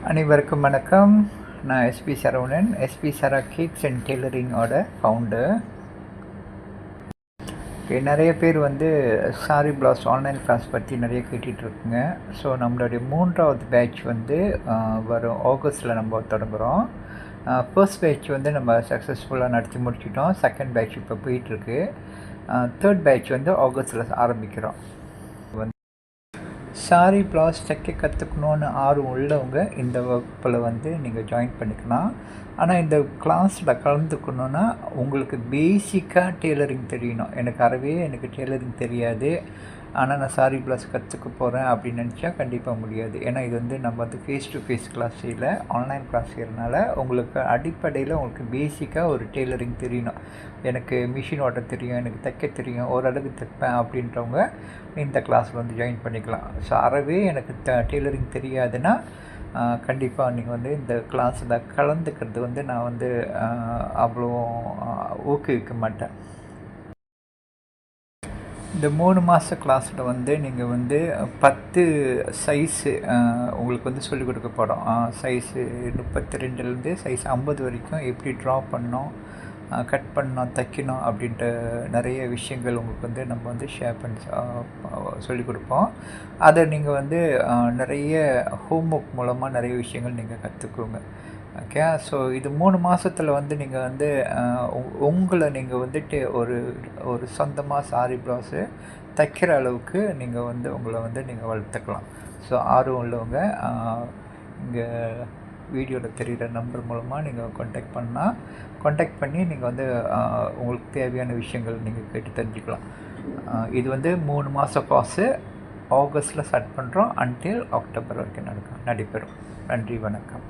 அனைவருக்கும் வணக்கம். நான் SP Saravanan, SP Sara cakes and டெய்லரிங்கோட founder. நிறைய பேர் வந்து சாரி ப்ளவுஸ் ஆன்லைன் கிளாஸ் பற்றி நிறைய கேட்டுட்ருக்குங்க. ஸோ நம்மளுடைய 3வது பேட்ச் வந்து வரும் ஆகஸ்ட்டில் நம்ம தொடங்குகிறோம். ஃபர்ஸ்ட் பேட்ச் வந்து நம்ம சக்ஸஸ்ஃபுல்லாக நடத்தி முடிச்சிட்டோம். செகண்ட் பேட்ச் இப்போ போயிட்டுருக்கு. தேர்ட் பேட்ச் வந்து ஆகஸ்ட்டில் ஆரம்பிக்கிறோம். சாரி ப்ளவுஸ் தைக்க கற்றுக்கணுன்னு ஆர்வம் உள்ளவங்க இந்த வகுப்பில் வந்து நீங்கள் ஜாயின் பண்ணிக்கலாம். ஆனால் இந்த கிளாஸில் கலந்துக்கணுன்னா உங்களுக்கு பேசிக்காக டெய்லரிங் தெரியணும். எனக்கு டெய்லரிங் தெரியாது, ஆனால் நான் சாரி ப்ளவுஸ் கற்றுக்க போகிறேன் அப்படின்னு நினச்சா கண்டிப்பாக முடியாது. ஏன்னா இது வந்து நம்ம வந்து ஃபேஸ் டு ஃபேஸ் கிளாஸ் செய்யல, ஆன்லைன் கிளாஸ் செய்கிறனால உங்களுக்கு அடிப்படையில் உங்களுக்கு பேசிக்காக ஒரு டெய்லரிங் தெரியணும். எனக்கு மிஷின் ஓட்ட தெரியும், எனக்கு தைக்க தெரியும், ஓரளவுக்கு தைப்பேன் அப்படின்றவங்க இந்த கிளாஸில் வந்து ஜாயின் பண்ணிக்கலாம். ஸோ எனக்கு டெய்லரிங் தெரியாதுன்னா கண்டிப்பாக நீங்கள் வந்து இந்த கிளாஸில் கலந்துக்கிறது வந்து நான் வந்து அவ்வளோ ஊக்குவிக்க மாட்டேன். இந்த 3 மாத கிளாஸில் வந்து நீங்கள் வந்து 10 சைஸு உங்களுக்கு வந்து சொல்லிக் கொடுக்க போகிறோம். சைஸு 32லேருந்து சைஸ் 50 வரைக்கும் எப்படி ட்ரா பண்ணோம், கட் பண்ணோம், தைக்கணும் அப்படின்ட்டு நிறைய விஷயங்கள் உங்களுக்கு வந்து நம்ம வந்து ஷேர் பண்ணி சொல்லிக் கொடுப்போம். அதை நீங்கள் வந்து நிறைய ஹோம்ஒர்க் மூலமாக நிறைய விஷயங்கள் நீங்கள் கற்றுக்குங்க. ஓகே. ஸோ இது 3 மாதத்தில் வந்து நீங்கள் வந்து உங்களை நீங்கள் வந்துட்டு ஒரு சொந்தமாக சாரி ப்ளவுஸு தைக்கிற அளவுக்கு நீங்கள் வந்து உங்களை வந்து நீங்கள் வளர்த்துக்கலாம். ஸோ ஆர்வம் உள்ளவங்க இங்கே வீடியோவில் தெரிகிற நம்பர் மூலமாக நீங்கள் காண்டாக்ட் பண்ணி நீங்கள் வந்து உங்களுக்கு தேவையான விஷயங்கள் நீங்கள் கேட்டு தெரிஞ்சுக்கலாம். இது வந்து 3 மாத கோர்ஸு ஆகஸ்ட்டில் ஸ்டார்ட் பண்ணுறோம். அன்டில் அக்டோபர் வரைக்கும் நடைபெறும். நன்றி, வணக்கம்.